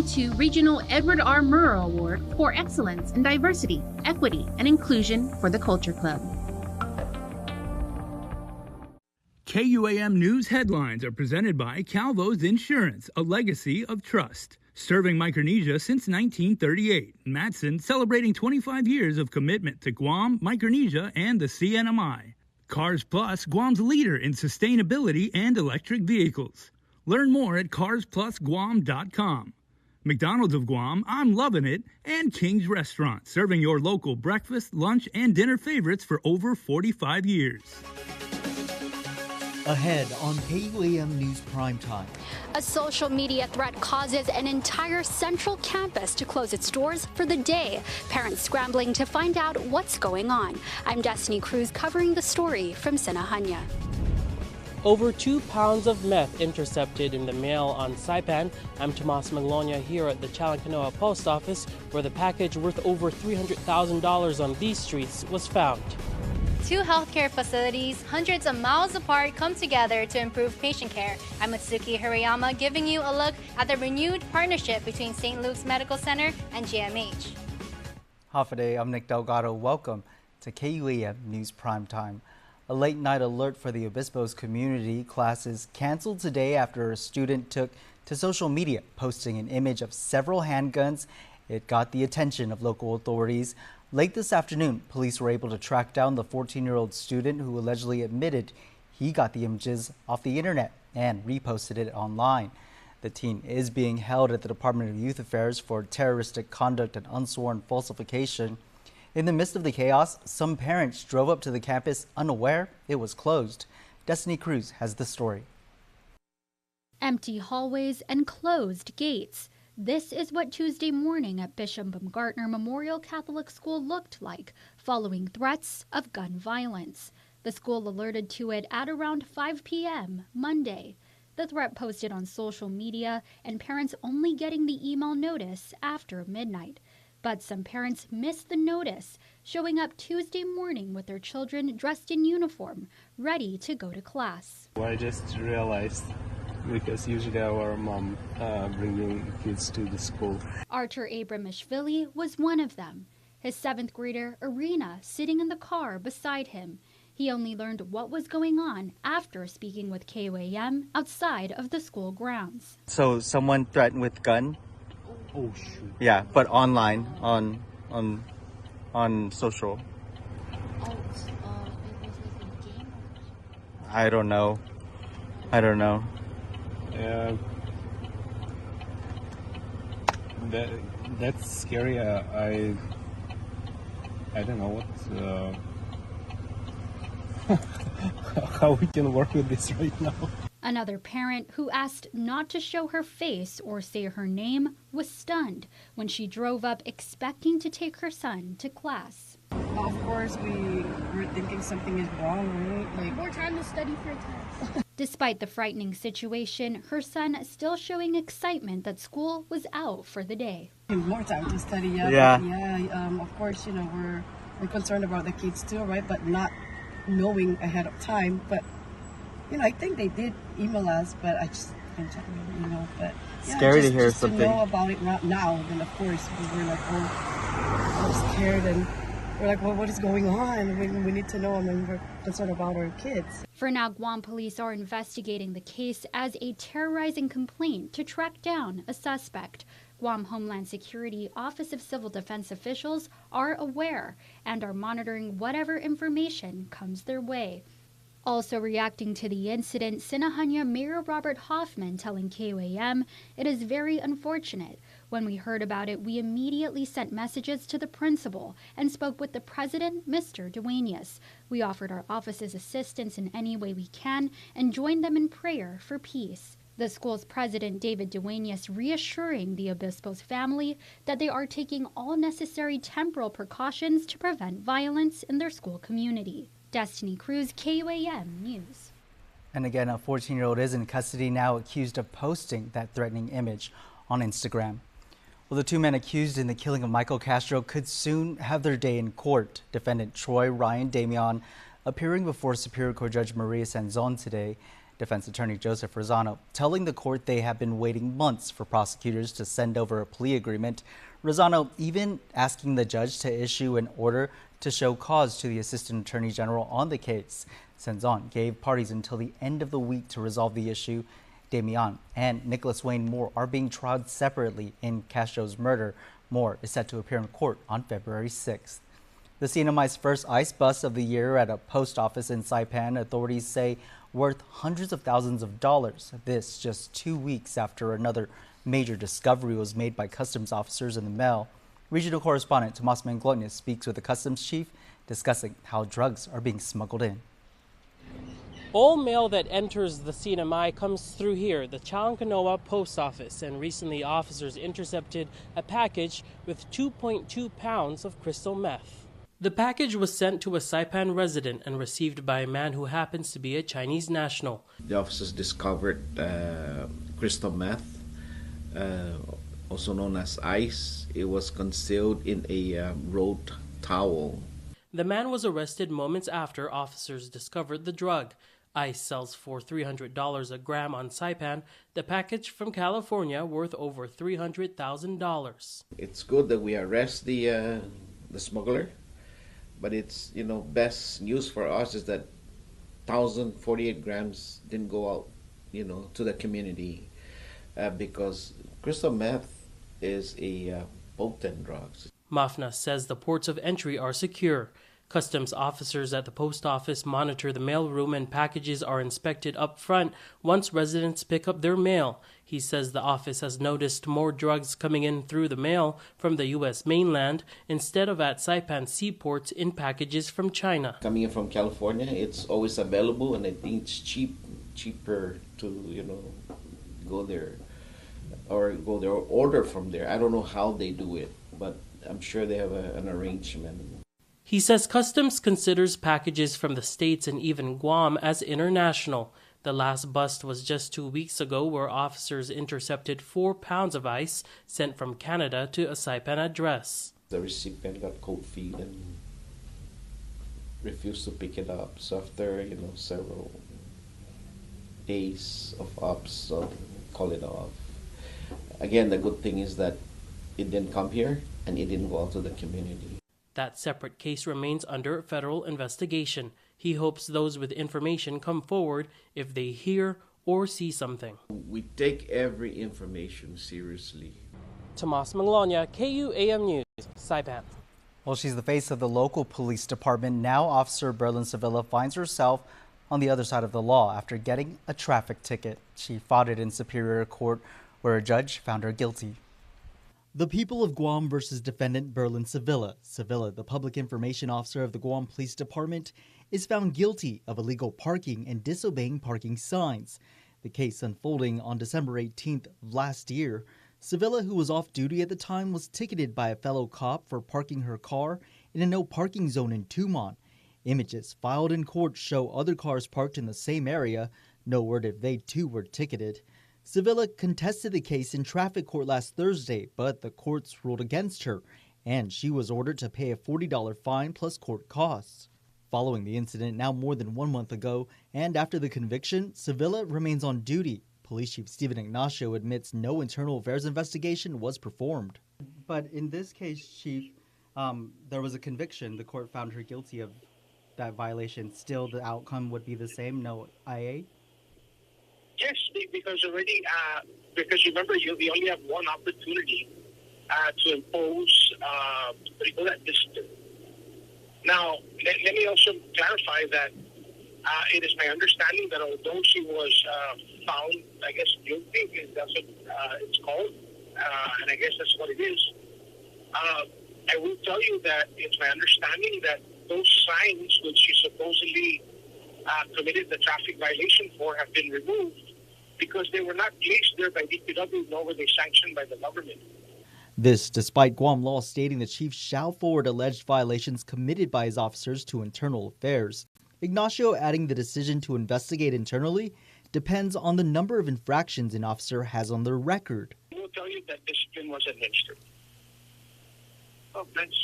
2022 Regional Edward R. Murrow Award for Excellence in Diversity, Equity, and Inclusion for the Culture Club. KUAM News headlines are presented by Calvo's Insurance, a legacy of trust. Serving Micronesia since 1938, Matson celebrating 25 years of commitment to Guam, Micronesia, and the CNMI. Cars Plus, Guam's leader in sustainability and electric vehicles. Learn more at carsplusguam.com. McDonald's of Guam, I'm loving it, and King's Restaurant, serving your local breakfast, lunch, and dinner favorites for over 45 years. Ahead on KUAM News Primetime. A social media threat causes an entire central campus to close its doors for the day. Parents scrambling to find out what's going on. I'm Destiny Cruz covering the story from Sinahanya. Over 2 pounds of meth intercepted in the mail on Saipan. I'm Tomas Maglonia here at the Chalancanoa Post Office, where the package worth over $300,000 on these streets was found. 2 healthcare facilities hundreds of miles apart come together to improve patient care. I'm Mitsuki Hirayama giving you a look at the renewed partnership between St. Luke's Medical Center and GMH. Half a day, I'm Nick Delgado. Welcome to KUAM News Primetime. A late night alert for the Obispos community. Classes canceled today after a student took to social media posting an image of several handguns. It got the attention of local authorities. Late this afternoon, police were able to track down the 14-year-old student who allegedly admitted he got the images off the internet and reposted it online. The teen is being held at the Department of Youth Affairs for terroristic conduct and unsworn falsification. In the midst of the chaos, some parents drove up to the campus unaware it was closed. Destiny Cruz has the story. Empty hallways and closed gates. This is what Tuesday morning at Bishop Baumgartner Memorial Catholic School looked like following threats of gun violence. The school alerted to it at around 5 p.m. Monday. The threat posted on social media and parents only getting the email notice after midnight. But some parents missed the notice, showing up Tuesday morning with their children dressed in uniform, ready to go to class. I just realized because usually our mom bringing kids to the school. Archer Abramishvili was one of them. His 7th grader, Irina, sitting in the car beside him. He only learned what was going on after speaking with KUAM outside of the school grounds. So someone threatened with gun? Oh shoot. Yeah, but online, on social. Oh, it was like a game? I don't know. That's scary. I don't know what how we can work with this right now. Another parent who asked not to show her face or say her name was stunned when she drove up expecting to take her son to class. Of course, we were thinking something is wrong, right? Like, More time to study for a test. Despite the frightening situation, her son still showing excitement that school was out for the day. more time to study. Of course, we're concerned about the kids too, right? But not knowing ahead of time. But I think they did email us, but I just can't tell you, But yeah, scary to hear just something. To know about it now, then of course we were like, oh, scared, and we're like, well, what is going on? We need to know, and we're concerned about our kids. For now, Guam police are investigating the case as a terrorizing complaint to track down a suspect. Guam Homeland Security Office of Civil Defense officials are aware and are monitoring whatever information comes their way. Also reacting to the incident, Sinahanya Mayor Robert Hoffman telling KUAM it is very unfortunate. When we heard about it, we immediately sent messages to the principal and spoke with the president, Mr. Duenas. We offered our office's assistance in any way we can and joined them in prayer for peace. The school's president, David Duenas, reassuring the Obispos family that they are taking all necessary temporal precautions to prevent violence in their school community. Destiny Cruz, KUAM News. And again, a 14-year-old is in custody now, accused of posting that threatening image on Instagram. Well, the 2 men accused in the killing of Michael Castro could soon have their day in court. Defendant Troy Ryan Damian appearing before Superior Court Judge Maria Sanzon today. Defense Attorney Joseph Rosano telling the court they have been waiting months for prosecutors to send over a plea agreement. Rosano even asking the judge to issue an order to show cause to the Assistant Attorney General on the case. Senzon gave parties until the end of the week to resolve the issue. Damian and Nicholas Wayne Moore are being tried separately in Castro's murder. Moore is set to appear in court on February 6th. The CNMI's first ICE bust of the year at a post office in Saipan, authorities say worth hundreds of thousands of dollars. This just 2 weeks after another major discovery was made by customs officers in the mail. Regional correspondent Tomas Manglona speaks with the customs chief discussing how drugs are being smuggled in. All mail that enters the CNMI comes through here, the Chalankanoa post office, and recently officers intercepted a package with 2.2 pounds of crystal meth. The package was sent to a Saipan resident and received by a man who happens to be a Chinese national. The officers discovered crystal meth, also known as ice. It was concealed in a rolled towel. The man was arrested moments after officers discovered the drug. Ice sells for $300 a gram on Saipan. The package from California worth over $300,000. It's good that we arrest the smuggler, but it's, best news for us is that 1,048 grams didn't go out, to the community, because crystal meth is a potent drug. Mafna says the ports of entry are secure. Customs officers at the post office monitor the mailroom and packages are inspected up front once residents pick up their mail. He says the office has noticed more drugs coming in through the mail from the U.S. mainland instead of at Saipan seaports in packages from China. Coming in from California, it's always available, and I think it's cheaper to, go there or order from there. I don't know how they do it, but I'm sure they have an arrangement. He says customs considers packages from the States and even Guam as international. The last bust was just 2 weeks ago, where officers intercepted 4 pounds of ice sent from Canada to a Saipan address. The recipient got cold feet and refused to pick it up. So after several days of ups, call it off. Again, the good thing is that it didn't come here and it didn't go out to the community. That separate case remains under federal investigation. He hopes those with information come forward if they hear or see something. We take every information seriously. Tomas Manglona, KUAM News, Saipan. Well, she's the face of the local police department. Now Officer Berlin Sevilla finds herself on the other side of the law after getting a traffic ticket. She fought it in Superior Court, where a judge found her guilty. The people of Guam versus defendant Berlin Sevilla. Sevilla, the public information officer of the Guam Police Department, is found guilty of illegal parking and disobeying parking signs. The case unfolding on December 18th of last year. Sevilla, who was off duty at the time, was ticketed by a fellow cop for parking her car in a no parking zone in Tumon. Images filed in court show other cars parked in the same area. No word if they too were ticketed. Sevilla contested the case in traffic court last Thursday, but the courts ruled against her, and she was ordered to pay a $40 fine plus court costs. Following the incident now more than 1 month ago, and after the conviction, Sevilla remains on duty. Police Chief Stephen Ignacio admits no internal affairs investigation was performed. But in this case, Chief, there was a conviction. The court found her guilty of that violation. Still, the outcome would be the same, no IA? Yes, because already, because remember, we only have one opportunity to impose that discipline. Now, let me also clarify that it is my understanding that although she was found, I guess, guilty, that's what it's called, and I guess that's what it is. I will tell you that it's my understanding that those signs which she supposedly committed the traffic violation for have been removed because they were not placed there by DPW, nor were they sanctioned by the government. This despite Guam law stating the chief shall forward alleged violations committed by his officers to internal affairs. Ignacio adding the decision to investigate internally depends on the number of infractions an officer has on their record. I will tell you that discipline was administered. Oh, thanks.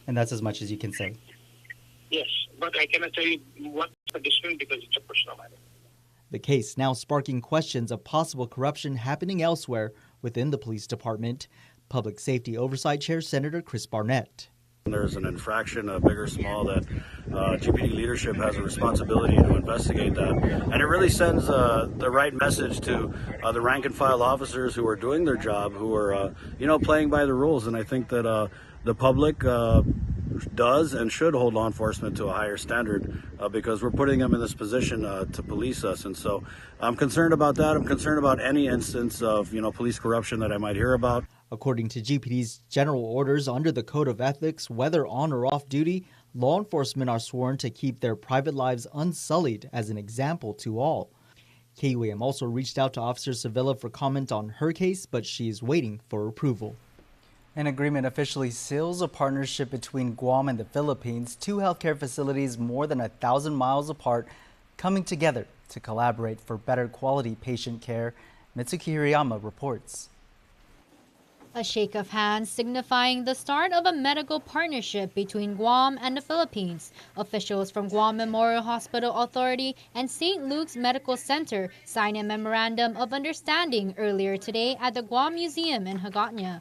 And that's as much as you can say. Yes, but I cannot tell you what the discipline because it's a personal matter. The case now sparking questions of possible corruption happening elsewhere within the police department. Public Safety Oversight Chair Senator Chris Barnett. There's an infraction, big or small, that GPD leadership has a responsibility to investigate that. And it really sends the right message to the rank and file officers who are doing their job, who are, playing by the rules. And I think that the public does and should hold law enforcement to a higher standard because we're putting them in this position to police us. And so I'm concerned about that. I'm concerned about any instance of, police corruption that I might hear about. According to GPD's general orders under the Code of Ethics, whether on or off duty, law enforcement are sworn to keep their private lives unsullied as an example to all. KUAM also reached out to Officer Sevilla for comment on her case, but she is waiting for approval. An agreement officially seals a partnership between Guam and the Philippines, two healthcare facilities more than 1,000 miles apart, coming together to collaborate for better quality patient care. Mitsuki Hirayama reports. A shake of hands signifying the start of a medical partnership between Guam and the Philippines. Officials from Guam Memorial Hospital Authority and St. Luke's Medical Center signed a memorandum of understanding earlier today at the Guam Museum in Hagåtña.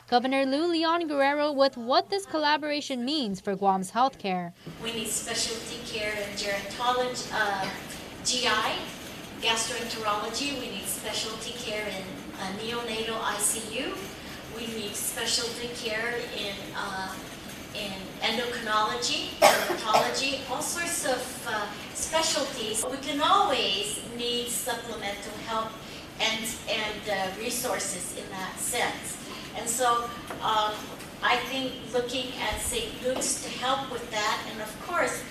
Governor Lou Leon Guerrero with what this collaboration means for Guam's healthcare. We need specialty care in gerontology, GI, gastroenterology. We need specialty care in neonatal ICU. We need specialty care in endocrinology, dermatology, all sorts of specialties. We can always need supplemental help and resources in that sense. And so I think looking at St. Luke's to help with that, and of course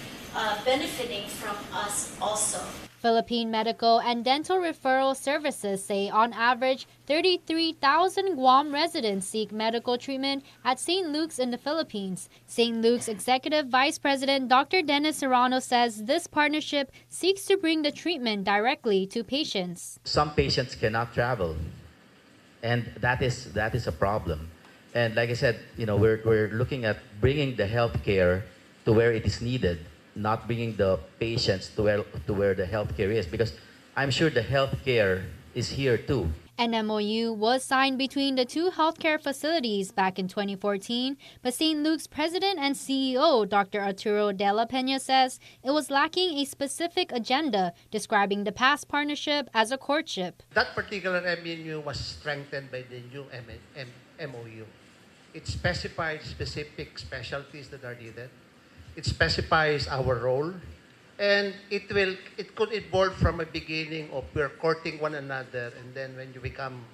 benefiting from us also. Philippine medical and dental referral services say on average 33,000 Guam residents seek medical treatment at St. Luke's in the Philippines. St. Luke's Executive Vice President Dr. Dennis Serrano says this partnership seeks to bring the treatment directly to patients. Some patients cannot travel, and that is a problem. And like I said, we're looking at bringing the health care to where it is needed, not bringing the patients to where the healthcare is, because I'm sure the healthcare is here too. An MOU was signed between the two healthcare facilities back in 2014, but St. Luke's president and CEO Dr. Arturo de la Peña says it was lacking a specific agenda, describing the past partnership as a courtship. That particular MOU was strengthened by the new MOU. It specifies specific specialties that are needed. It specifies our role, and it could evolve from a beginning of we're courting one another, and then when you become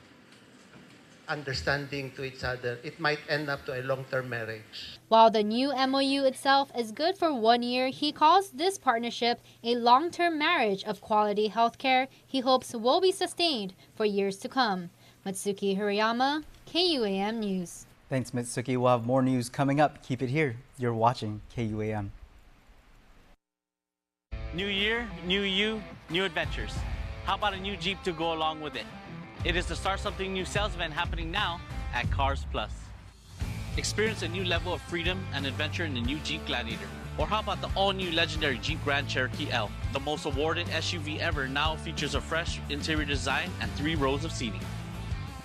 understanding to each other, it might end up to a long-term marriage. While the new MOU itself is good for 1 year, he calls this partnership a long-term marriage of quality healthcare he hopes will be sustained for years to come. Mitsuki Hirayama, KUAM News. Thanks, Mitsuki. We'll have more news coming up. Keep it here. You're watching KUAM. New year, new you, new adventures. How about a new Jeep to go along with it? It is the Start Something New sales event happening now at Cars Plus. Experience a new level of freedom and adventure in the new Jeep Gladiator. Or how about the all-new legendary Jeep Grand Cherokee L? The most awarded SUV ever now features a fresh interior design and 3 rows of seating.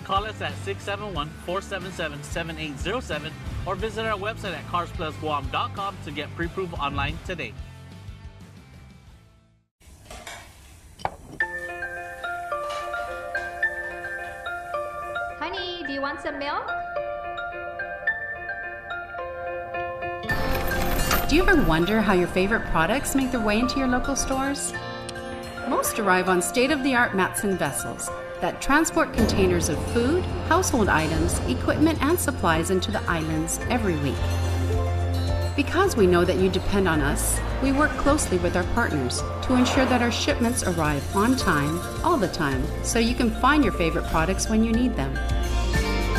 Call us at 671-477-7807 or visit our website at carsplusguam.com to get pre-approved online today. Honey, do you want some milk? Do you ever wonder how your favorite products make their way into your local stores? Most arrive on state-of-the-art Matson vessels that transport containers of food, household items, equipment, and supplies into the islands every week. Because we know that you depend on us, we work closely with our partners to ensure that our shipments arrive on time, all the time, so you can find your favorite products when you need them.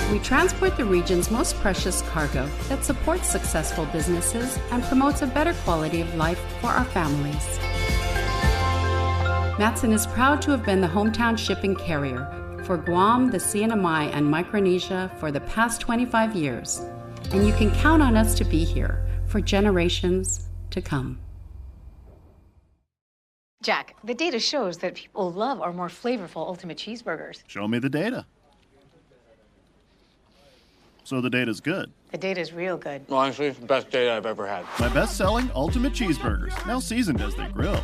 We transport the region's most precious cargo that supports successful businesses and promotes a better quality of life for our families. Matson is proud to have been the hometown shipping carrier for Guam, the CNMI, and Micronesia for the past 25 years, and you can count on us to be here for generations to come. Jack, the data shows that people love our more flavorful Ultimate Cheeseburgers. Show me the data. So the data's good. The data's real good. Well, honestly, it's the best data I've ever had. My best-selling Ultimate Cheeseburgers, now seasoned as they grill.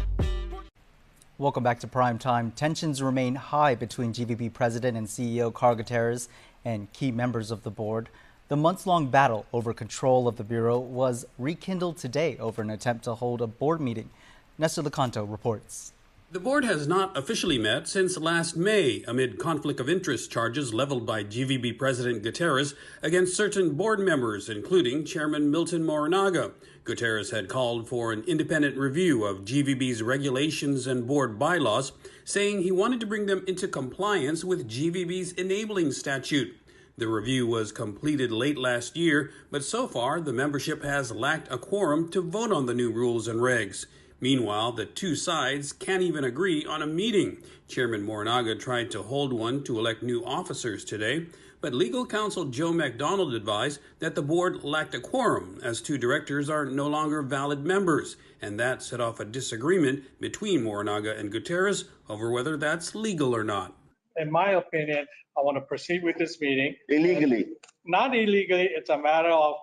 Welcome back to Prime Time. Tensions remain high between GVB President and CEO Carl Gutierrez and key members of the board. The months-long battle over control of the Bureau was rekindled today over an attempt to hold a board meeting. Nestor Lecanto reports. The board has not officially met since last May amid conflict of interest charges leveled by GVB President Gutierrez against certain board members, including Chairman Milton Morinaga. Gutierrez had called for an independent review of GVB's regulations and board bylaws, saying he wanted to bring them into compliance with GVB's enabling statute. The review was completed late last year, but so far the membership has lacked a quorum to vote on the new rules and regs. Meanwhile, the two sides can't even agree on a meeting. Chairman Morinaga tried to hold one to elect new officers today, but legal counsel Joe McDonald advised that the board lacked a quorum as two directors are no longer valid members, and that set off a disagreement between Morinaga and Gutierrez over whether that's legal or not. In my opinion, I want to proceed with this meeting. Illegally? Not illegally, it's a matter of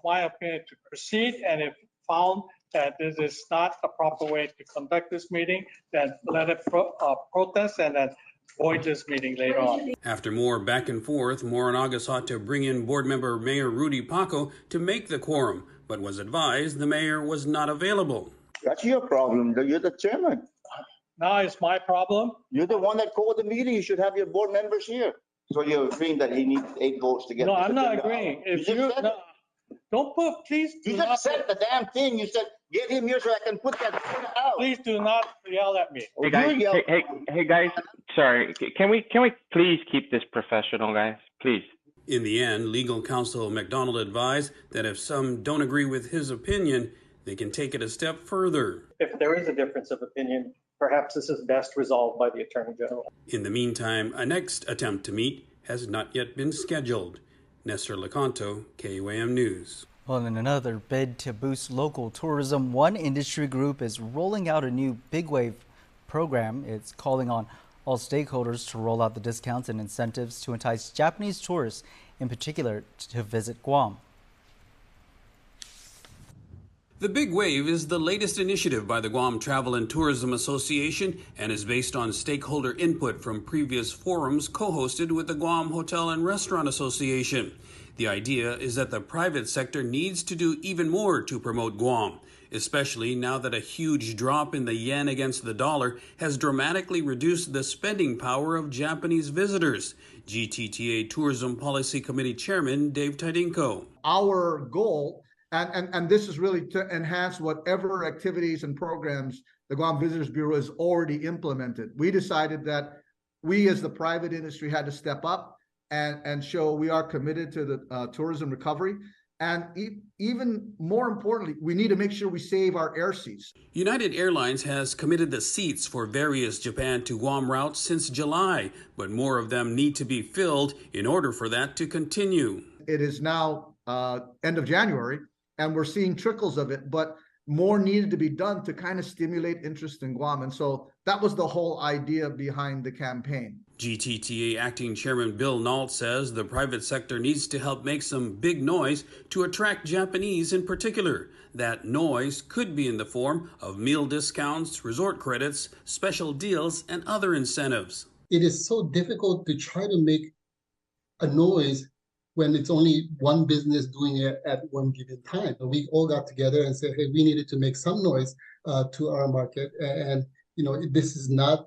my opinion to proceed, and if found that this is not the proper way to conduct this meeting, then let it protest and then void this meeting later on. After more back and forth, Morinaga sought to bring in board member Mayor Rudy Paco to make the quorum, but was advised the mayor was not available. That's your problem. You're the chairman. Now it's my problem. You're the one that called the meeting. You should have your board members here. So you're agreeing that he needs 8 votes to get. No, this I'm not agenda agreeing. out. If you you said no, don't put, please do you not. just said the damn thing. You said get him here so I can put that out. Please do not yell at me. Hey guys, hey guys, sorry. Can we please keep this professional, guys? Please. In the end, legal counsel McDonald advised that if some don't agree with his opinion, they can take it a step further. If there is a difference of opinion, perhaps this is best resolved by the Attorney General. In the meantime, a next attempt to meet has not yet been scheduled. Nestor Lecanto, KUAM News. Well, in another bid to boost local tourism, one industry group is rolling out a new Big Wave program. It's calling on all stakeholders to roll out the discounts and incentives to entice Japanese tourists, in particular, to visit Guam. The Big Wave is the latest initiative by the Guam Travel and Tourism Association and is based on stakeholder input from previous forums co-hosted with the Guam Hotel and Restaurant Association. The idea is that the private sector needs to do even more to promote Guam, especially now that a huge drop in the yen against the dollar has dramatically reduced the spending power of Japanese visitors. GTTA Tourism Policy Committee Chairman Dave Tidinko. Our goal, and this is really to enhance whatever activities and programs the Guam Visitors Bureau has already implemented. We decided that we as the private industry had to step up and show we are committed to the tourism recovery. And even more importantly, we need to make sure we save our air seats. United Airlines has committed the seats for various Japan to Guam routes since July, but more of them need to be filled in order for that to continue. It is now end of January, and we're seeing trickles of it, but more needed to be done to kind of stimulate interest in Guam. And so that was the whole idea behind the campaign. GTTA Acting Chairman Bill Nault says the private sector needs to help make some big noise to attract Japanese in particular. That noise could be in the form of meal discounts, resort credits, special deals, and other incentives. It is so difficult to try to make a noise when it's only one business doing it at one given time. We all got together and said, hey, we needed to make some noise to our market. And, you know, this is not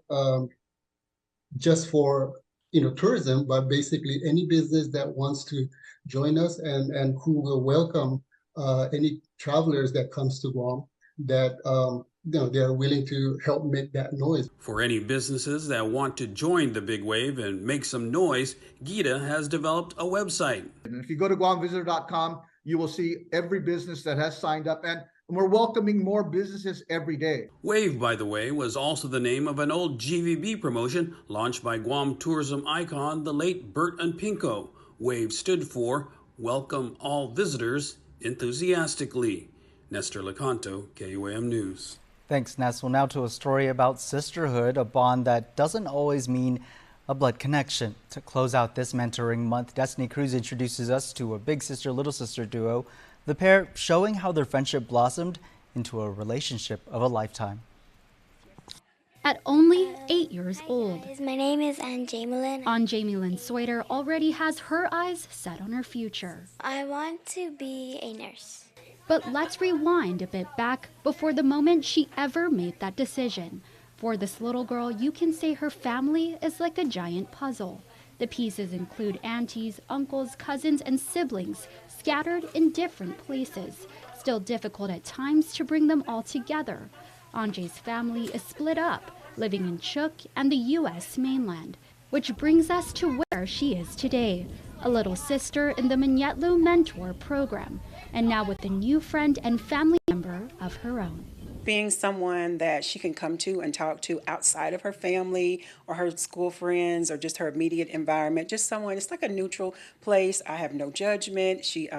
just for, you know, tourism, but basically any business that wants to join us and who will welcome any travelers that comes to Guam that, you know, they're willing to help make that noise. For any businesses that want to join the Big Wave and make some noise, Gita has developed a website. And if you go to guamvisitor.com, you will see every business that has signed up, and we're welcoming more businesses every day. Wave, by the way, was also the name of an old GVB promotion launched by Guam tourism icon, the late Bert Unpinko. Wave stood for Welcome All Visitors Enthusiastically. Nestor Lecanto, KUAM News. Thanks, Ness. Well, now to a story about sisterhood, a bond that doesn't always mean a blood connection. To close out this mentoring month, Destiny Cruz introduces us to a big sister, little sister duo, the pair showing how their friendship blossomed into a relationship of a lifetime. At only 8 years old, my name is Anjamelin. Anjamelin Swader already has her eyes set on her future. I want to be a nurse. But let's rewind a bit back before the moment she ever made that decision. For this little girl, you can say her family is like a giant puzzle. The pieces include aunties, uncles, cousins, and siblings scattered in different places. Still difficult at times to bring them all together. Anjay's family is split up, living in Chuuk and the U.S. mainland, which brings us to where she is today, a little sister in the Manyetlu Mentor program, and now with a new friend and family member of her own. Being someone that she can come to and talk to outside of her family or her school friends or just her immediate environment, just someone, it's like a neutral place. I have no judgment. She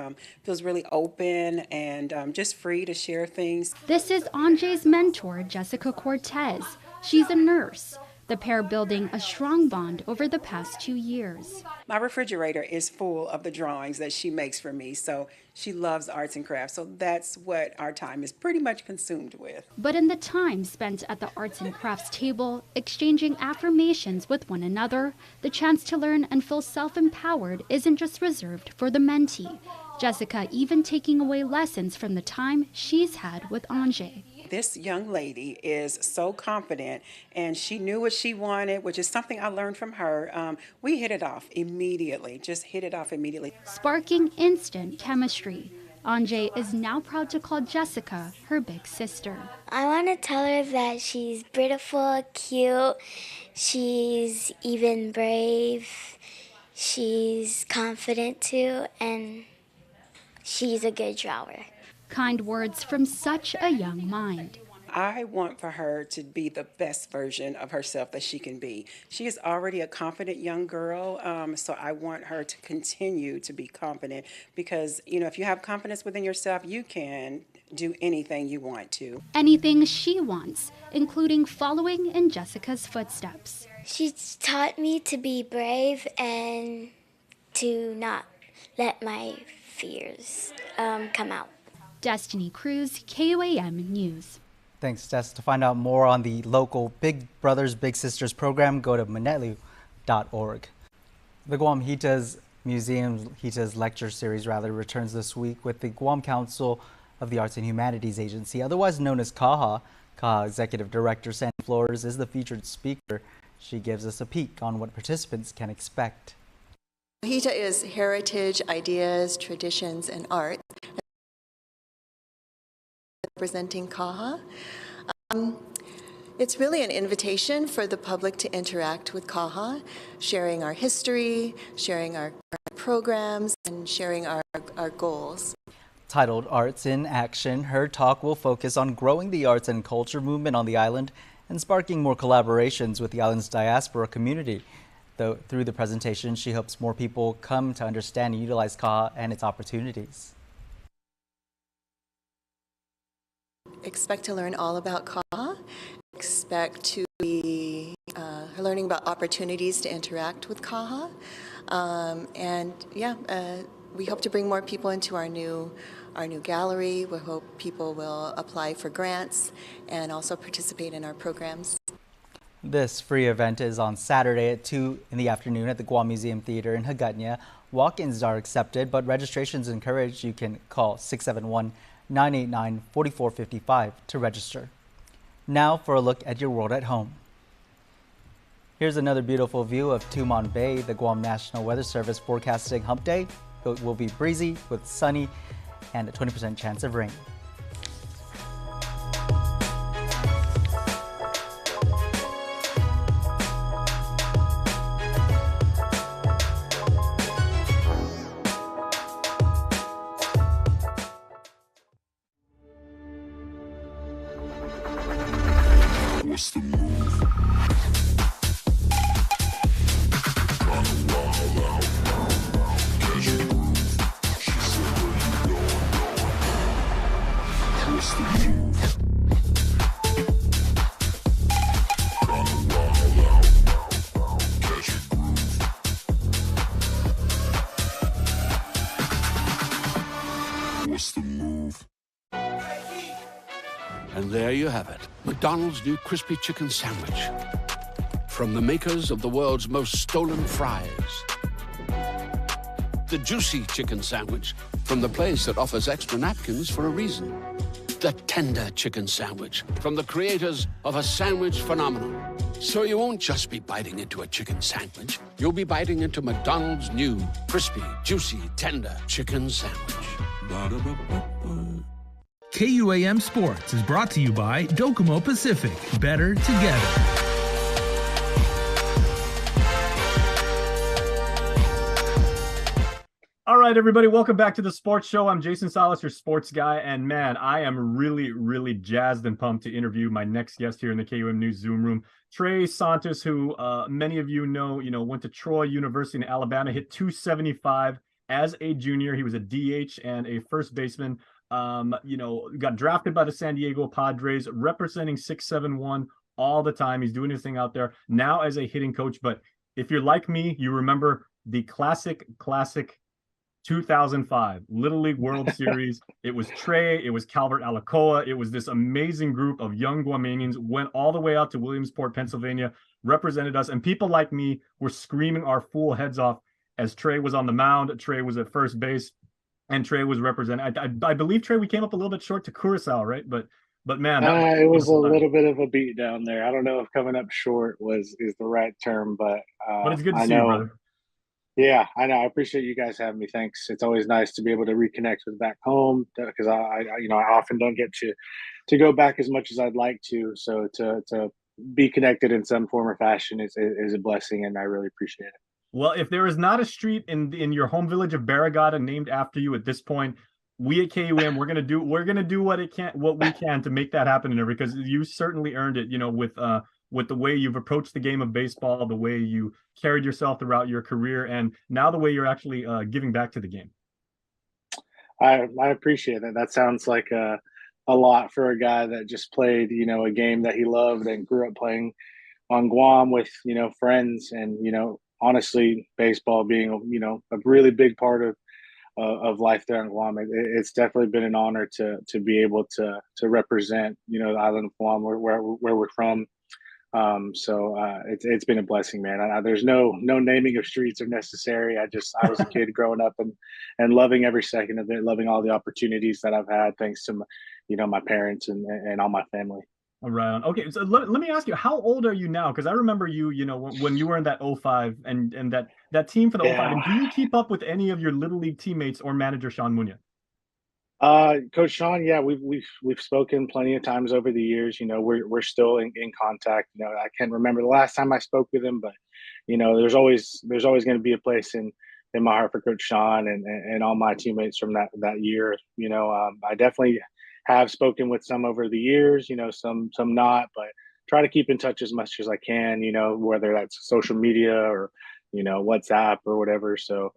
feels really open and just free to share things. This is Anjay's mentor, Jessica Cortez. She's a nurse. The pair building a strong bond over the past 2 years. My refrigerator is full of the drawings that she makes for me, so she loves arts and crafts, so that's what our time is pretty much consumed with. But in the time spent at the arts and crafts table, exchanging affirmations with one another, the chance to learn and feel self-empowered isn't just reserved for the mentee. Jessica even taking away lessons from the time she's had with Anjay. This young lady is so confident, and she knew what she wanted, which is something I learned from her. We hit it off immediately, just hit it off immediately. Sparking instant chemistry. Anjay is now proud to call Jessica her big sister. I want to tell her that she's beautiful, cute, she's even brave, she's confident too, and she's a good drawer. Kind words from such a young mind. I want for her to be the best version of herself that she can be. She is already a confident young girl, so I want her to continue to be confident because, you know, if you have confidence within yourself, you can do anything you want to. Anything she wants, including following in Jessica's footsteps. She's taught me to be brave and to not let my fears come out. Destiny Cruz, KUAM News. Thanks, Tess. To find out more on the local Big Brothers Big Sisters program, go to manetlu.org. The Guam Hita's lecture series returns this week with the Guam Council of the Arts and Humanities Agency, otherwise known as KAHA. KAHA Executive Director Sandy Flores is the featured speaker. She gives us a peek on what participants can expect. HITA is heritage, ideas, traditions, and art. Representing KAHA. It's really an invitation for the public to interact with KAHA, sharing our history, sharing our programs, and sharing our goals. Titled Arts in Action, her talk will focus on growing the arts and culture movement on the island and sparking more collaborations with the island's diaspora community. Though through the presentation, she hopes more people come to understand and utilize KAHA and its opportunities. Expect to learn all about KAHA. Expect to be learning about opportunities to interact with KAHA. We hope to bring more people into our new gallery. We hope people will apply for grants and also participate in our programs. This free event is on Saturday at 2 in the afternoon at the Guam Museum Theater in Hagåtña. Walk-ins are accepted, but registrations encouraged. You can call 671-989-4455 to register. Now for a look at your world at home. Here's another beautiful view of Tumon Bay. The Guam National Weather Service forecasting hump day. It will be breezy with sunny and a 20% chance of rain. What's the move? And there you have it, McDonald's new crispy chicken sandwich. From the makers of the world's most stolen fries. The juicy chicken sandwich from the place that offers extra napkins for a reason. The tender chicken sandwich from the creators of a sandwich phenomenon. So you won't just be biting into a chicken sandwich. You'll be biting into McDonald's new crispy, juicy, tender chicken sandwich. Ba-da-ba-ba-ba. KUAM Sports is brought to you by Docomo Pacific. Better together. All right, everybody, welcome back to the Sports Show. I'm Jason Salas, your sports guy, and man, I am really jazzed and pumped to interview my next guest here in the KUM News Zoom room, Trey Santos, who many of you know, went to Troy University in Alabama, hit 275 as a junior. He was a DH and a first baseman. Got drafted by the San Diego Padres, representing 671 all the time. He's doing his thing out there now as a hitting coach. But if you're like me, you remember the classic 2005 Little League World Series. It was Trey, it was Calvert Alacoa. It was this amazing group of young Guamanians, went all the way out to Williamsport, Pennsylvania, represented us. And people like me were screaming our fool heads off as Trey was on the mound. Trey was at first base, and Trey was representing. I believe, Trey, we came up a little bit short to Curacao, right? But man, it was a little bit of a beat down there. I don't know if coming up short is the right term, but it's good to see you, brother. Yeah, I know. I appreciate you guys having me. Thanks. It's always nice to be able to reconnect with back home because I often don't get to go back as much as I'd like to. So to be connected in some form or fashion is a blessing, and I really appreciate it. Well, if there is not a street in your home village of Barragata named after you at this point, we at KUM we're gonna do what we can to make that happen in there, because you certainly earned it. With the way you've approached the game of baseball, the way you carried yourself throughout your career, and now the way you're actually giving back to the game. I appreciate that. That sounds like a lot for a guy that just played, a game that he loved and grew up playing on Guam with, friends, and, honestly, baseball being, a really big part of life there in Guam. It's definitely been an honor to be able to represent, the island of Guam where we're from. It's been a blessing, man. There's no naming of streets are necessary. I was a kid growing up and loving every second of it, loving all the opportunities that I've had thanks to my parents and all my family. All right. Okay. So let me ask you, how old are you now? Because I remember you, when you were in that 05 and that team for the 05. And do you keep up with any of your Little League teammates or manager Sean Munya? Coach Sean, yeah, we've spoken plenty of times over the years. We're still in contact. I can't remember the last time I spoke with him, but there's always going to be a place in my heart for Coach Sean and all my teammates from that year. I definitely have spoken with some over the years. Some not, but try to keep in touch as much as I can. Whether that's social media or WhatsApp or whatever. So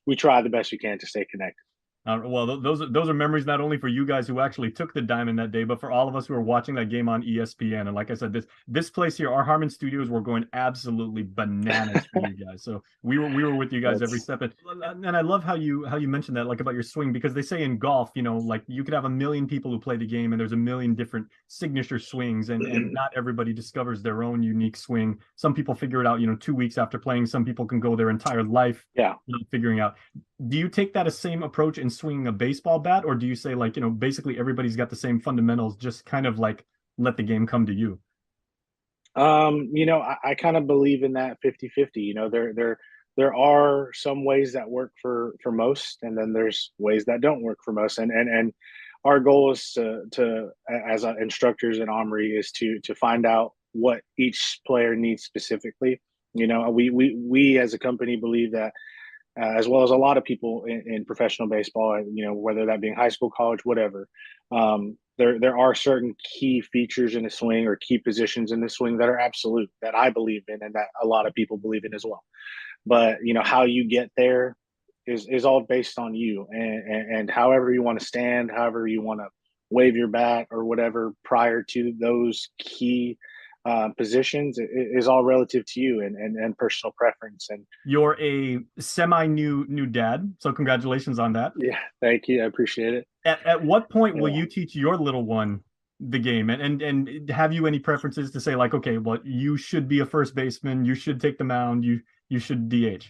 we try the best we can to stay connected. Well, those are memories not only for you guys who actually took the diamond that day, but for all of us who are watching that game on ESPN. And like I said, this place here, our Harmon Studios, were going absolutely bananas for you guys. So we were with you guys every step. And I love how you mentioned that, like, about your swing, because they say in golf, like, you could have 1 million people who play the game, and there's 1 million different signature swings, and not everybody discovers their own unique swing. Some people figure it out, 2 weeks after playing. Some people can go their entire life figuring out. Do you take that same approach in swinging a baseball bat, or do you say, like, basically everybody's got the same fundamentals, just kind of like let the game come to you? I kind of believe in that 50-50. There are some ways that work for most, and then there's ways that don't work for most. And our goal is to as instructors in Omri, is to find out what each player needs specifically. We as a company believe that, as well as a lot of people in professional baseball, whether that being high school, college, whatever, there are certain key features in a swing or key positions in the swing that are absolute, that I believe in, and that a lot of people believe in as well. But how you get there is all based on you, and however you want to stand, however you want to wave your bat or whatever prior to those key positions is all relative to you and personal preference. And you're a semi-new dad, so congratulations on that. Yeah, thank you. I appreciate it. At what point will you teach your little one the game? And have you any preferences to say, like, okay, well, you should be a first baseman, you should take the mound, you should DH?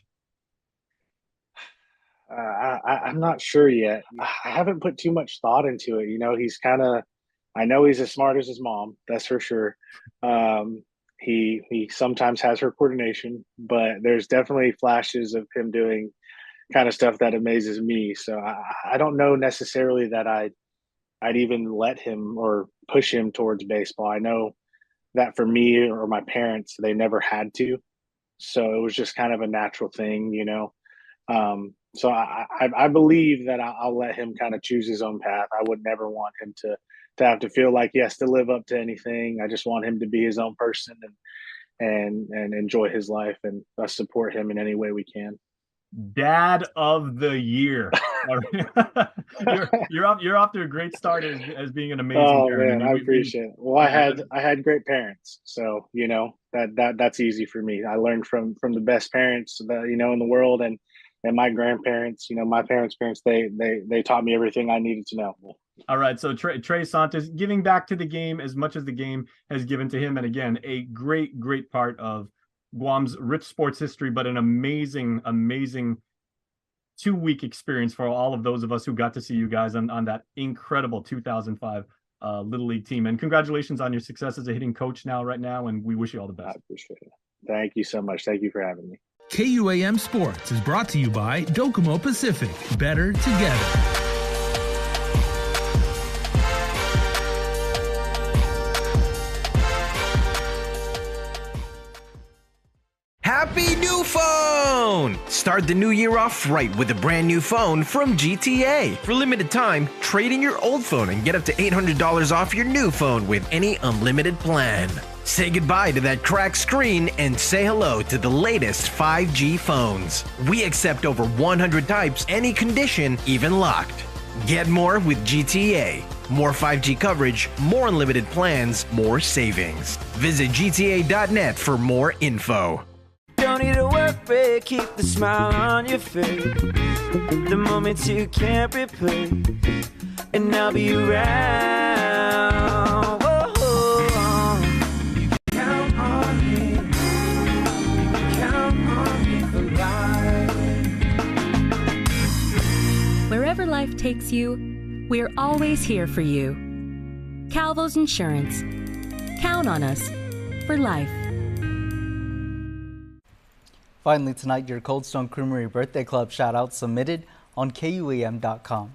I'm not sure yet. I haven't put too much thought into it. You know, he's kind of, I know he's as smart as his mom, that's for sure. He sometimes has her coordination, but there's definitely flashes of him doing kind of stuff that amazes me. So I don't know necessarily that I'd even let him or push him towards baseball. I know that for me or my parents, they never had to. So it was just kind of a natural thing, you know. So I believe that I'll let him kind of choose his own path. I would never want him to have to feel like he has to live up to anything. I just want him to be his own person and enjoy his life, and us support him in any way we can. Dad of the year. you're off to a great start as being an amazing parent. Man, I appreciate it. Well, I had great parents, so you know that's easy for me. I learned from the best parents that you know in the world, and my grandparents, you know, my parents' parents, they taught me everything I needed to know. All right, so Trey Santos giving back to the game as much as the game has given to him, and again, a great part of Guam's rich sports history, but an amazing 2-week experience for all of those of us who got to see you guys on that incredible 2005 Little League team. And congratulations on your success as a hitting coach right now, and we wish you all the best. I appreciate it. Thank you so much. Thank you for having me. KUAM Sports is brought to you by Docomo Pacific. Better together. Happy new phone! Start the new year off right with a brand new phone from GTA. For limited time, trade in your old phone and get up to $800 off your new phone with any unlimited plan. Say goodbye to that cracked screen and say hello to the latest 5G phones. We accept over 100 types, any condition, even locked. Get more with GTA. More 5G coverage, more unlimited plans, more savings. Visit GTA.net for more info. Don't need a work break, keep the smile on your face. The moments you can't replace, and I'll be around. Whoa. You can count on me. You can count on me for life. Wherever life takes you, we're always here for you. Calvo's Insurance. Count on us for life. Finally tonight, your Cold Stone Creamery Birthday Club shout-out submitted on KUAM.com.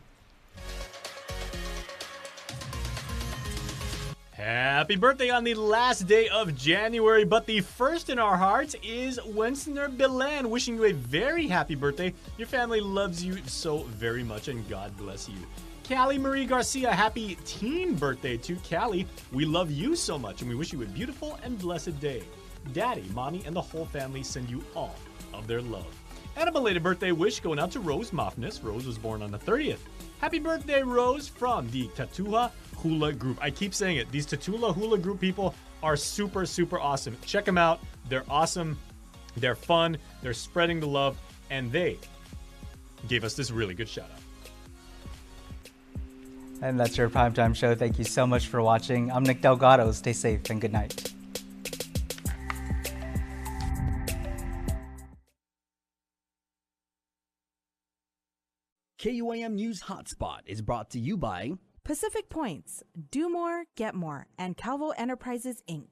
Happy birthday on the last day of January, but the first in our hearts is Wencener Belen, wishing you a very happy birthday. Your family loves you so very much, and God bless you. Callie Marie Garcia, happy teen birthday to Callie. We love you so much, and we wish you a beautiful and blessed day. Daddy, Mommy, and the whole family send you all of their love. And a belated birthday wish going out to Rose Mofness. Rose was born on the 30th. Happy birthday, Rose, from the Tatula Hula Group. I keep saying it. These Tatula Hula Group people are super awesome. Check them out. They're awesome. They're fun. They're spreading the love. And they gave us this really good shout out. And that's your Primetime Show. Thank you so much for watching. I'm Nick Delgado. Stay safe and good night. KUAM News Hotspot is brought to you by Pacific Points, Do More, Get More, and Calvo Enterprises, Inc.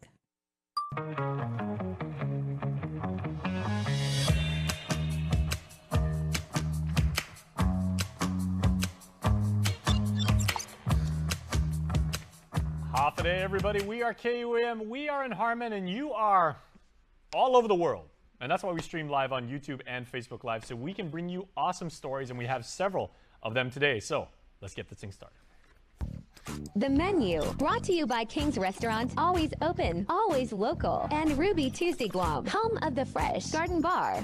Half a day, everybody. We are KUAM. We are in Harmon, and you are all over the world. And that's why we stream live on YouTube and Facebook Live, so we can bring you awesome stories, and we have several of them today. So let's get this thing started. The menu, brought to you by King's Restaurant, always open, always local, and Ruby Tuesday Guam, home of the Fresh Garden Bar.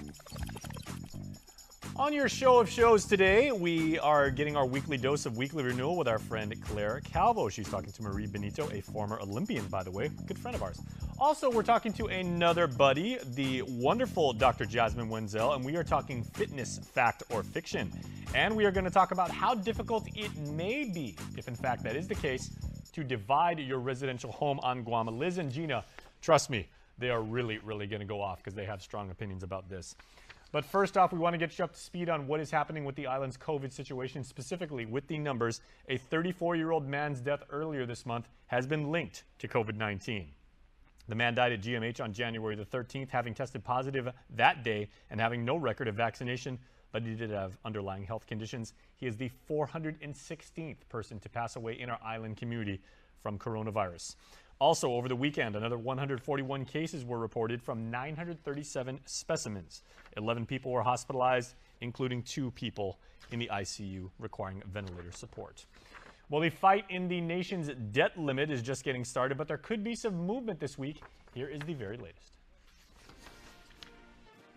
On your show of shows today, we are getting our weekly dose of weekly renewal with our friend Claire Calvo. She's talking to Marie Benito, a former Olympian, by the way, good friend of ours. Also, we're talking to another buddy, the wonderful Dr. Jasmine Wenzel, and we are talking fitness, fact or fiction. And we are going to talk about how difficult it may be, if in fact that is the case, to divide your residential home on Guam. Liz and Gina, trust me, they are really going to go off because they have strong opinions about this. But first off, we want to get you up to speed on what is happening with the island's COVID situation, specifically with the numbers. A 34-year-old man's death earlier this month has been linked to COVID-19. The man died at GMH on January the 13th, having tested positive that day and having no record of vaccination, but he did have underlying health conditions. He is the 416th person to pass away in our island community from coronavirus. Also, over the weekend, another 141 cases were reported from 937 specimens. 11 people were hospitalized, including 2 people in the ICU requiring ventilator support. Well, the fight in the nation's debt limit is just getting started, but there could be some movement this week. Here is the very latest.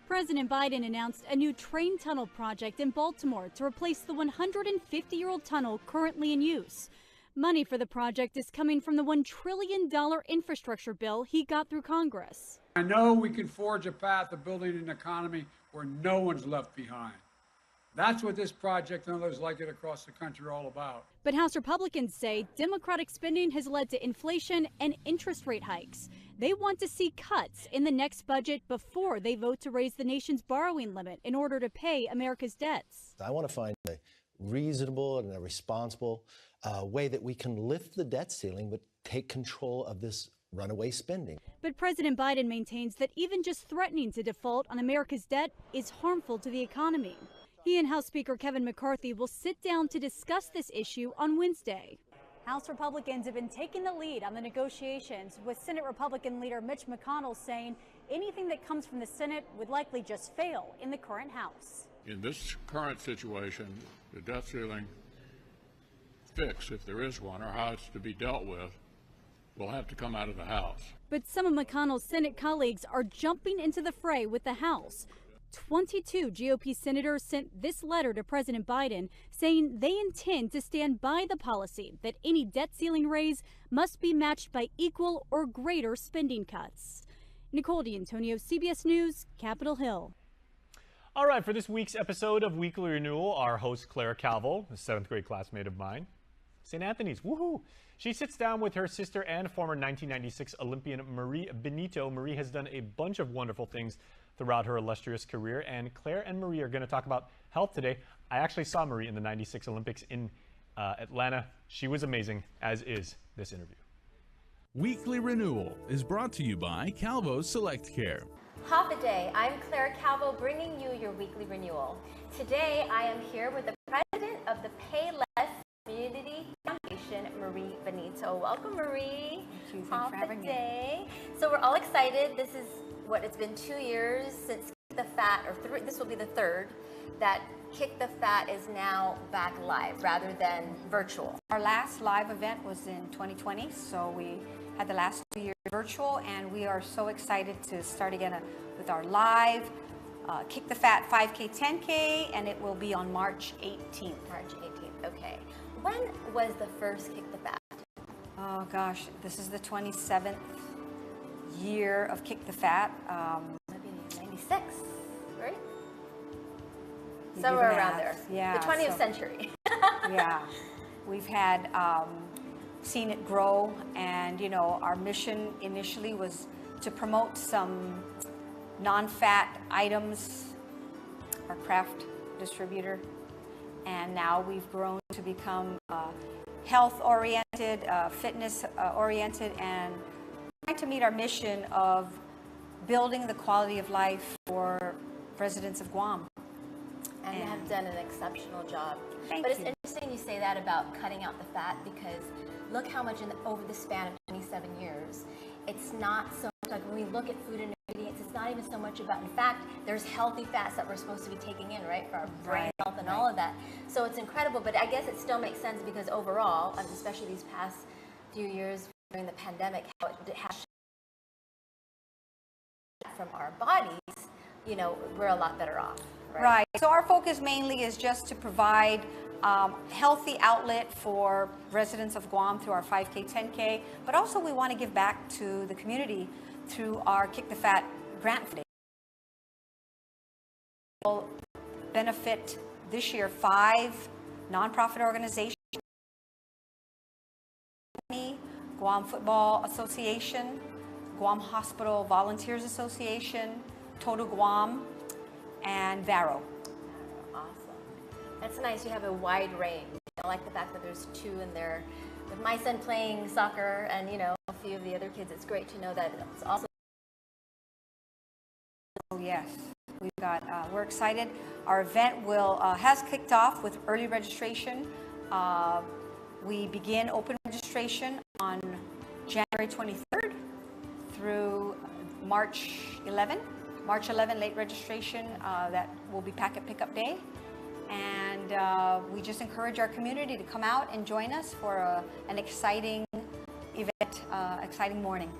President Biden announced a new train tunnel project in Baltimore to replace the 150-year-old tunnel currently in use. Money for the project is coming from the $1 trillion infrastructure bill he got through Congress. I know we can forge a path of building an economy where no one's left behind. That's what this project and others like it across the country are all about. But House Republicans say Democratic spending has led to inflation and interest rate hikes. They want to see cuts in the next budget before they vote to raise the nation's borrowing limit in order to pay America's debts. I want to find a reasonable and a responsible way that we can lift the debt ceiling but take control of this runaway spending. But President Biden maintains that even just threatening to default on America's debt is harmful to the economy. He and House Speaker Kevin McCarthy will sit down to discuss this issue on Wednesday. House Republicans have been taking the lead on the negotiations, with Senate Republican leader Mitch McConnell saying anything that comes from the Senate would likely just fail in the current House. In this current situation, the debt ceiling fix, if there is one, or how it's to be dealt with, will have to come out of the House. But some of McConnell's Senate colleagues are jumping into the fray with the House. 22 GOP senators sent this letter to President Biden saying they intend to stand by the policy that any debt ceiling raise must be matched by equal or greater spending cuts. Nicole D'Antonio, CBS News, Capitol Hill. All right, for this week's episode of Weekly Renewal, our host Claire Calvo, a 7th grade classmate of mine, St. Anthony's, woohoo! She sits down with her sister and former 1996 Olympian Marie Benito. Marie has done a bunch of wonderful things throughout her illustrious career, and Claire and Marie are going to talk about health today. I actually saw Marie in the 96 Olympics in Atlanta. She was amazing, as is this interview. Weekly Renewal is brought to you by Calvo's Select Care. Hop a day. I'm Claire Calvo, bringing you your weekly renewal. Today, I am here with the president of the Payless Community Foundation, Marie Benito. Welcome, Marie. Thank you. Hop a day. So we're all excited. This is it's been 2 years since Kick the Fat, or this will be the third, that Kick the Fat is now back live rather than virtual. Our last live event was in 2020, so we had the last 2 years virtual, and we are so excited to start again with our live Kick the Fat 5K, 10K, and it will be on March 18th. March 18th, okay. When was the first Kick the Fat? Oh gosh, this is the 27th year of Kick the Fat. Maybe 96, right? Somewhere around there. Yeah. The 20th century. Yeah. We've had seen it grow, and our mission initially was to promote some non-fat items, our craft distributor, and now we've grown to become health-oriented, fitness-oriented, and trying to meet our mission of building the quality of life for residents of Guam. And have done an exceptional job. Thank It's you. interesting you say that about cutting out the fat, because look how much over the span of 27 years, it's not so much like when we look at food and ingredients, it's not even so much about, in fact, there's healthy fats that we're supposed to be taking in, right, for our brain health and all of that. So it's incredible, but I guess it still makes sense because overall, especially these past few years during the pandemic, how it has from our bodies, we're a lot better off. Right. So our focus mainly is just to provide healthy outlet for residents of Guam through our 5K, 10K, but also we want to give back to the community through our Kick the Fat grant funding. Will benefit this year 5 nonprofit organizations: Guam Football Association, Guam Hospital Volunteers Association, Total Guam, and Varo. Awesome. That's nice. You have a wide range. I like the fact that there's 2 in there. With my son playing soccer and, you know, a few of the other kids, it's great to know that it's also. Oh, yes. We've got, we're excited. Our event has kicked off with early registration. We begin open registration on January 23rd through March 11. March 11, late registration. That will be packet pickup day. And we just encourage our community to come out and join us for an exciting event, exciting morning.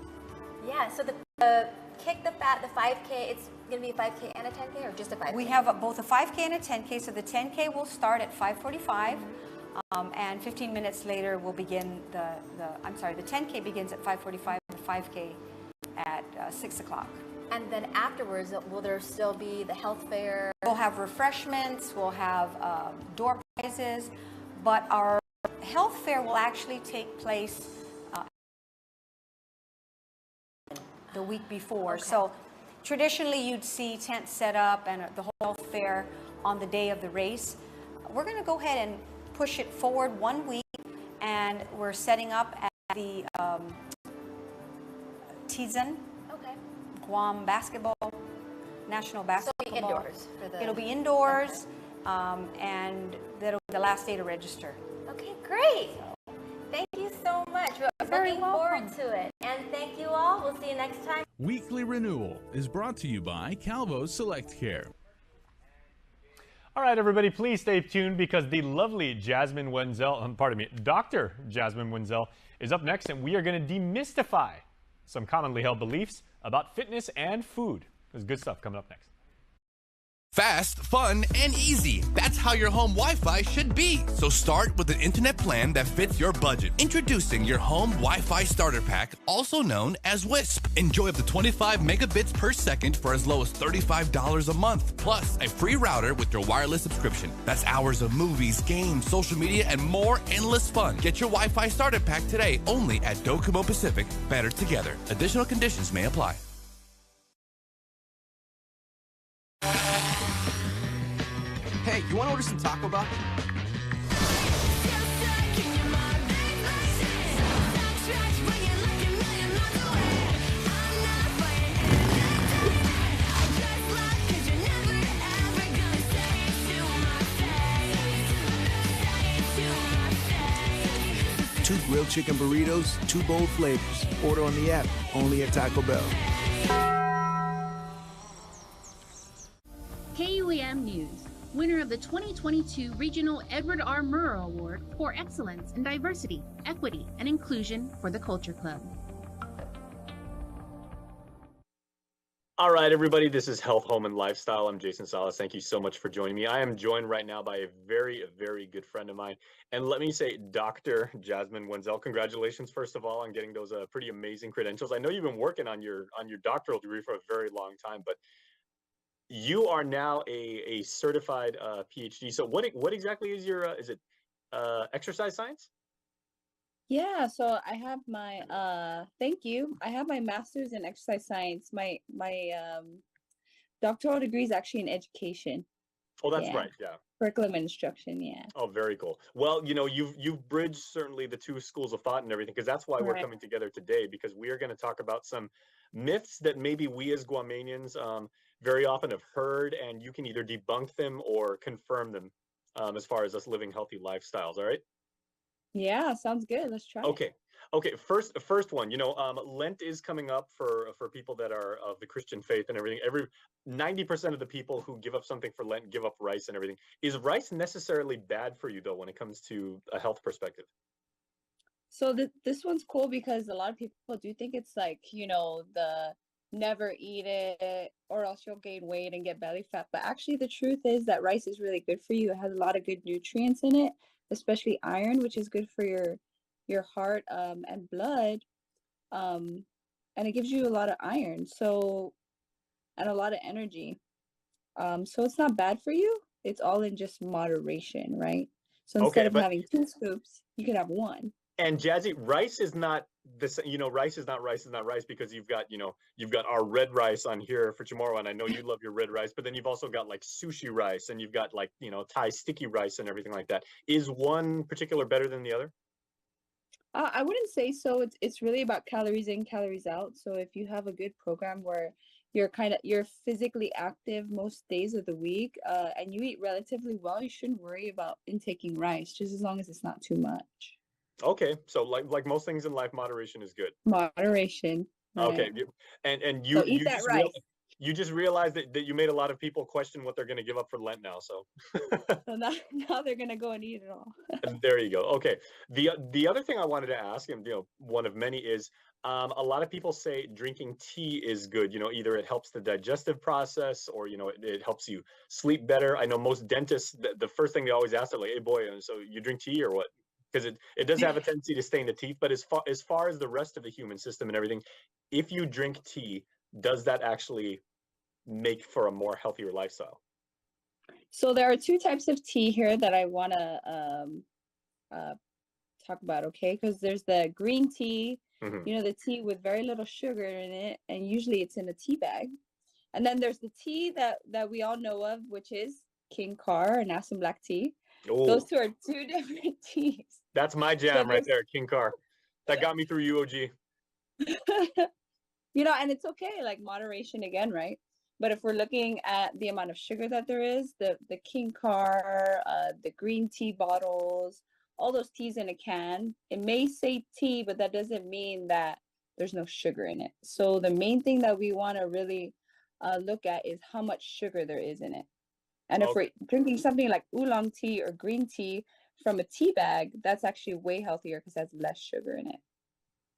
Yeah, so the Kick the Fat, the 5K, it's going to be a 5K and a 10K, or just a 5K? We have both a 5K and a 10K. So the 10K will start at 5:45, and 15 minutes later we'll begin the 10K begins at 5:45, the 5K at 6 o'clock. And then afterwards, will there still be the health fair? We'll have refreshments, we'll have door prizes, but our health fair will actually take place the week before. Okay. So traditionally you'd see tents set up and the whole health fair on the day of the race. We're going to go ahead and push it forward 1 week, and we're setting up at the Tizan, Guam National Basketball. So it'll be indoors for the. It'll be indoors, and that'll be the last day to register. Okay, great. Thank you so much. We're looking forward to it. And thank you all. We'll see you next time. Weekly Renewal is brought to you by Calvo Select Care. All right, everybody, please stay tuned because the lovely Jasmine Wenzel, Dr. Jasmine Wenzel is up next, and we are going to demystify some commonly held beliefs about fitness and food. There's good stuff coming up next. Fast, fun, and easy. That's how your home Wi-Fi should be. So start with an internet plan that fits your budget. Introducing your home Wi-Fi starter pack, also known as WISP. Enjoy up to 25 megabits per second for as low as $35 a month. Plus, a free router with your wireless subscription. That's hours of movies, games, social media, and more endless fun. Get your Wi-Fi starter pack today only at Docomo Pacific. Better together. Additional conditions may apply. Hey, you want to order some Taco Bell? Two grilled chicken burritos, 2 bold flavors. Order on the app, only at Taco Bell. KUAM News, winner of the 2022 Regional Edward R. Murrow Award for Excellence in Diversity, Equity, and Inclusion for the Culture Club. All right, everybody, this is Health, Home, and Lifestyle. I'm Jason Salas. Thank you so much for joining me. I am joined right now by a very, very good friend of mine. And let me say, Dr. Jasmine Wenzel, congratulations, first of all, on getting those pretty amazing credentials. I know you've been working on your doctoral degree for a very long time, but you are now a certified PhD. So what exactly is your, is it exercise science? Yeah, so I have my thank you. I have my master's in exercise science. My doctoral degree is actually in education. Oh, that's right. Yeah. Curriculum and instruction. Yeah. Oh, very cool. Well, you know, you've bridged certainly the two schools of thought and everything, because that's why we're coming together today, because we are going to talk about some myths that maybe we as Guamanians very often have heard, and you can either debunk them or confirm them as far as us living healthy lifestyles. All right. Yeah, sounds good. Let's try. Okay. Okay. First one, you know, Lent is coming up for people that are of the Christian faith and everything. 90% of the people who give up something for Lent give up rice and everything. Is rice necessarily bad for you though, when it comes to a health perspective? So this one's cool because a lot of people do think it's like, you know, the never eat it or else you'll gain weight and get belly fat. But actually the truth is that rice is really good for you. It has a lot of good nutrients in it, especially iron, which is good for your heart and blood. and it gives you a lot of iron, so, and a lot of energy. So it's not bad for you. It's all in just moderation, right? So instead Okay, of but having 2 scoops, you can have 1. and Jazzy, rice is not this, rice is not rice because you've got, you've got our red rice on here for tomorrow, and I know you love your red rice, but then you've also got like sushi rice, and you've got like, Thai sticky rice and everything like that. Is one particular better than the other? I wouldn't say so. It's really about calories in, calories out. So if you have a good program where you're physically active most days of the week, and you eat relatively well, you shouldn't worry about intaking rice, just as long as it's not too much. Okay, so like most things in life, moderation is good. Moderation. Right? Okay, and So eat that rice. You just realized that you made a lot of people question what they're going to give up for Lent now. So, So now they're gonna go and eat it all. and there you go. Okay, the other thing I wanted to ask, and one of many is, a lot of people say drinking tea is good. Either it helps the digestive process, or it helps you sleep better. I know most dentists, the first thing they always ask are like, "Hey boy, so you drink tea or what?" Because it does have a tendency to stain the teeth. But as far as the rest of the human system and everything, if you drink tea, does that actually make for a more healthier lifestyle? So there are 2 types of tea here that I want to talk about, okay? Because there's the green tea, the tea with very little sugar in it, and usually it's in a tea bag. And then there's the tea that we all know of, which is King Car and Assam black tea. Oh. Those 2 are 2 different teas. That's my jam right there, King Car. That got me through UOG. And it's okay, like moderation again, right? But if we're looking at the amount of sugar that there is, the King Car, the green tea bottles, all those teas in a can, it may say tea, but that doesn't mean that there's no sugar in it. So the main thing that we want to really look at is how much sugar there is in it. And if we're drinking something like oolong tea or green tea from a tea bag, that's actually way healthier because it has less sugar in it.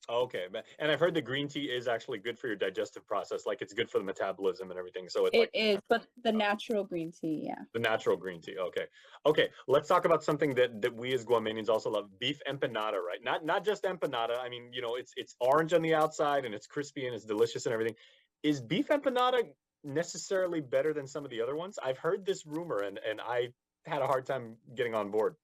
Okay, and I've heard the green tea is actually good for your digestive process, like it's good for the metabolism and everything. So it is, but the natural green tea, yeah. The natural green tea. Okay. Let's talk about something that we as Guamanians also love: beef empanada, right? Not just empanada. I mean, it's orange on the outside and it's crispy and it's delicious and everything. Is beef empanada necessarily better than some of the other ones? I've heard this rumor, and I had a hard time getting on board.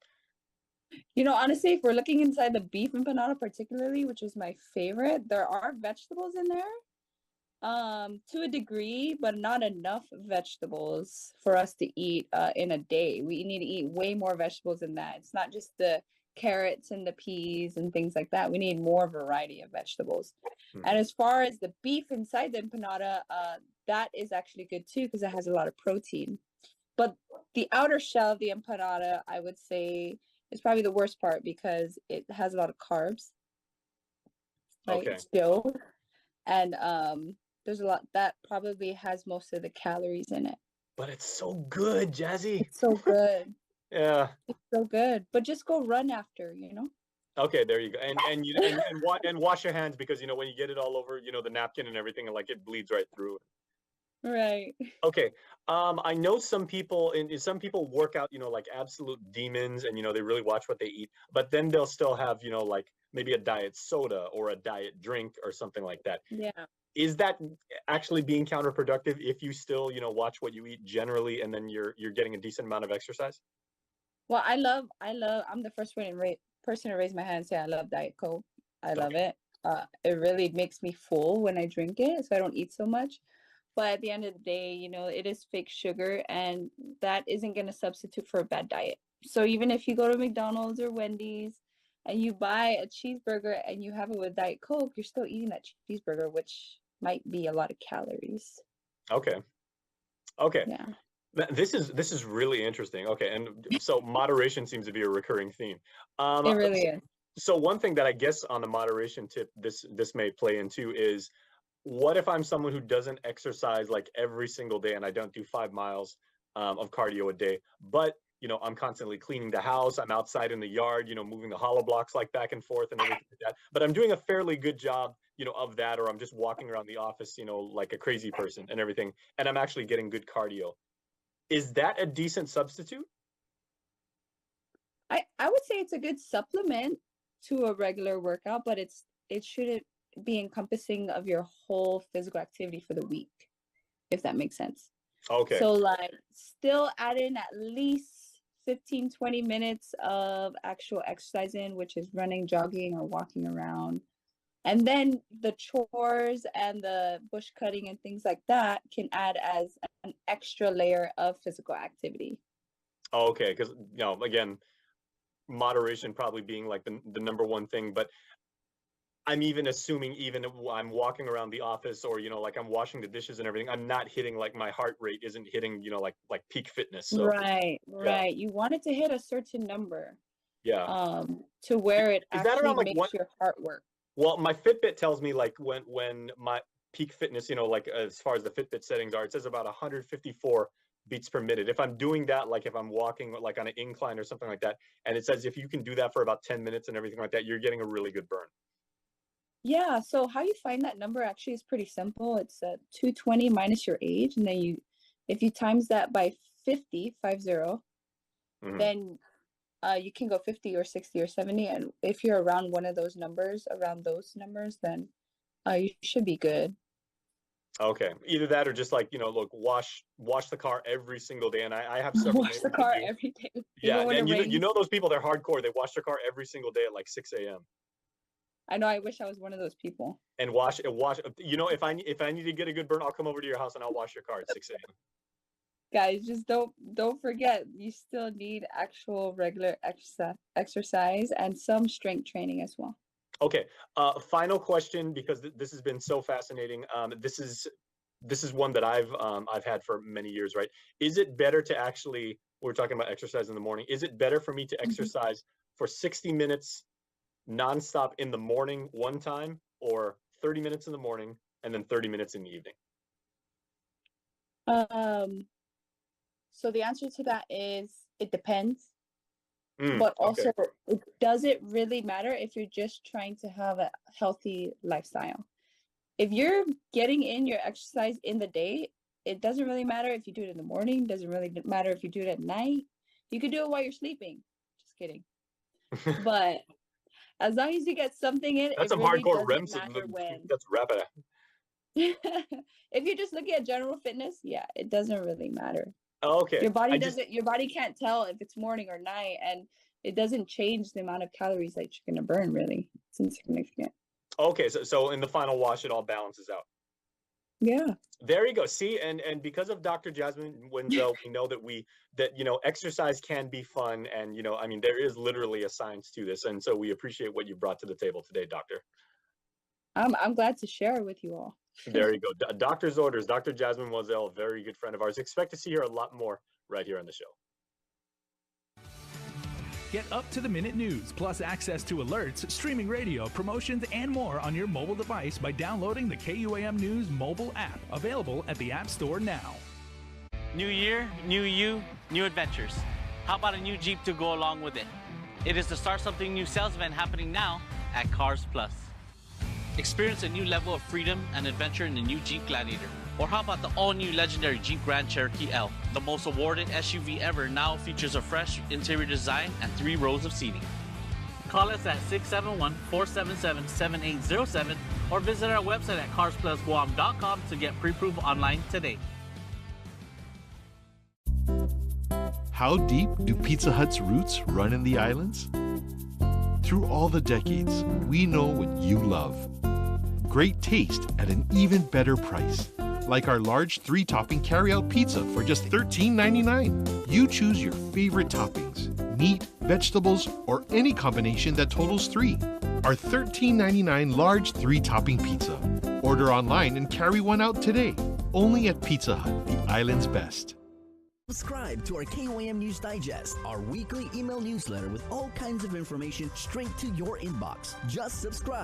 Honestly, if we're looking inside the beef empanada particularly, which is my favorite, there are vegetables in there, to a degree, but not enough vegetables for us to eat in a day. We need to eat way more vegetables than that. It's not just the carrots and the peas and things like that. We need more variety of vegetables. And as far as the beef inside the empanada, that is actually good too, because it has a lot of protein. But the outer shell of the empanada, I would say, is probably the worst part because it has a lot of carbs. Right? Okay. It's dough. And there's a lot that probably has most of the calories in it. But it's so good, Jazzy. It's so good. Yeah. It's so good. But just go run after, Okay, there you go. And wash your hands, because when you get it all over, the napkin and everything, and like it bleeds right through. Right. Okay. I know some people work out, like absolute demons, and they really watch what they eat, but then they'll still have, like maybe a diet soda or a diet drink or something like that. Yeah. Is that actually being counterproductive if you still, watch what you eat generally, and then you're getting a decent amount of exercise? Well, I'm the first person to raise my hand and say I love Diet Coke. I love it. It really makes me full when I drink it, so I don't eat so much. But at the end of the day, it is fake sugar, and that isn't going to substitute for a bad diet. So even if you go to McDonald's or Wendy's and you buy a cheeseburger and you have it with Diet Coke, you're still eating that cheeseburger, which might be a lot of calories. Okay. Yeah. This is really interesting. Okay, and so moderation seems to be a recurring theme. It really is. So one thing that I guess on the moderation tip this may play into is, what if I'm someone who doesn't exercise like every single day, and I don't do 5 miles of cardio a day, but I'm constantly cleaning the house, I'm outside in the yard, moving the hollow blocks like back and forth and everything like that, but I'm doing a fairly good job of that, or I'm just walking around the office like a crazy person and everything, and I'm actually getting good cardio. Is that a decent substitute? I would say it's a good supplement to a regular workout, but it be encompassing of your whole physical activity for the week, if that makes sense. Okay. So like still add in at least 15-20 minutes of actual exercise in, which is running, jogging, or walking around. And then the chores and the bush cutting and things like that can add as an extra layer of physical activity. Okay, because again, moderation probably being like the number one thing, but I'm even assuming even if I'm walking around the office or like I'm washing the dishes and everything, I'm not hitting like my heart rate isn't hitting like peak fitness. So, right. Yeah. You want it to hit a certain number. Yeah. To where it Is that actually around, like, makes your heart work. Well, my Fitbit tells me like when my peak fitness, like as far as the Fitbit settings are, it says about 154 beats per minute. If I'm doing that, like if I'm walking like on an incline or something like that, and it says if you can do that for about 10 minutes and everything like that, you're getting a really good burn. Yeah, so how you find that number actually is pretty simple. It's 220 minus your age, and then if you times that by 50, then you can go 50 or 60 or 70. And if you're around those numbers, then you should be good. Okay, either that or just like look, wash the car every single day, and I have several. Wash the car every day. Yeah, and you know those people, they're hardcore. They wash their car every single day at like 6 a.m. I know. I wish I was one of those people. And wash. If I need to get a good burn, I'll come over to your house and I'll wash your car at 6 a.m. Guys, just don't forget, you still need actual regular exercise and some strength training as well. Okay. Final question, because this has been so fascinating. This is one that I've had for many years. Right? Is it better to actually? We're talking about exercise in the morning. Is it better for me to exercise for 60 minutes? Nonstop in the morning one time, or 30 minutes in the morning and then 30 minutes in the evening? So the answer to that is it depends. But also, does it really matter if you're just trying to have a healthy lifestyle? If you're getting in your exercise in the day, it doesn't really matter if you do it in the morning. Doesn't really matter if you do it at night. You could do it while you're sleeping. Just kidding. But as long as you get something in, that's it some really hardcore doesn't REM. matter when. That's rapid. If you're just looking at general fitness, yeah, it doesn't really matter. Okay. Your body your body can't tell if it's morning or night, and it doesn't change the amount of calories that you're gonna burn. Really, it's insignificant. Okay, so in the final wash, it all balances out. Yeah. There you go. See, and because of Dr. Jasmine Wenzel, we know that exercise can be fun, and I mean, there is literally a science to this, and so we appreciate what you brought to the table today, Doctor. I'm glad to share with you all. There you go. Doctor's orders. Dr. Jasmine Wenzel, a very good friend of ours. Expect to see her a lot more right here on the show. Get up-to-the-minute news, plus access to alerts, streaming radio, promotions, and more on your mobile device by downloading the KUAM News mobile app, available at the App Store now. New year, new you, new adventures. How about a new Jeep to go along with it? It is the Start Something New sales event happening now at Cars Plus. Experience a new level of freedom and adventure in the new Jeep Gladiator. Or how about the all-new legendary Jeep Grand Cherokee L? The most awarded SUV ever now features a fresh interior design and 3 rows of seating. Call us at 671-477-7807 or visit our website at carsplusguam.com to get pre-approved online today. How deep do Pizza Hut's roots run in the islands? Through all the decades, we know what you love. Great taste at an even better price. Like our large 3-topping carry-out pizza for just $13.99. You choose your favorite toppings, meat, vegetables, or any combination that totals 3. Our $13.99 large 3-topping pizza. Order online and carry one out today. Only at Pizza Hut, the island's best. Subscribe to our KUAM News Digest, our weekly email newsletter with all kinds of information straight to your inbox. Just subscribe.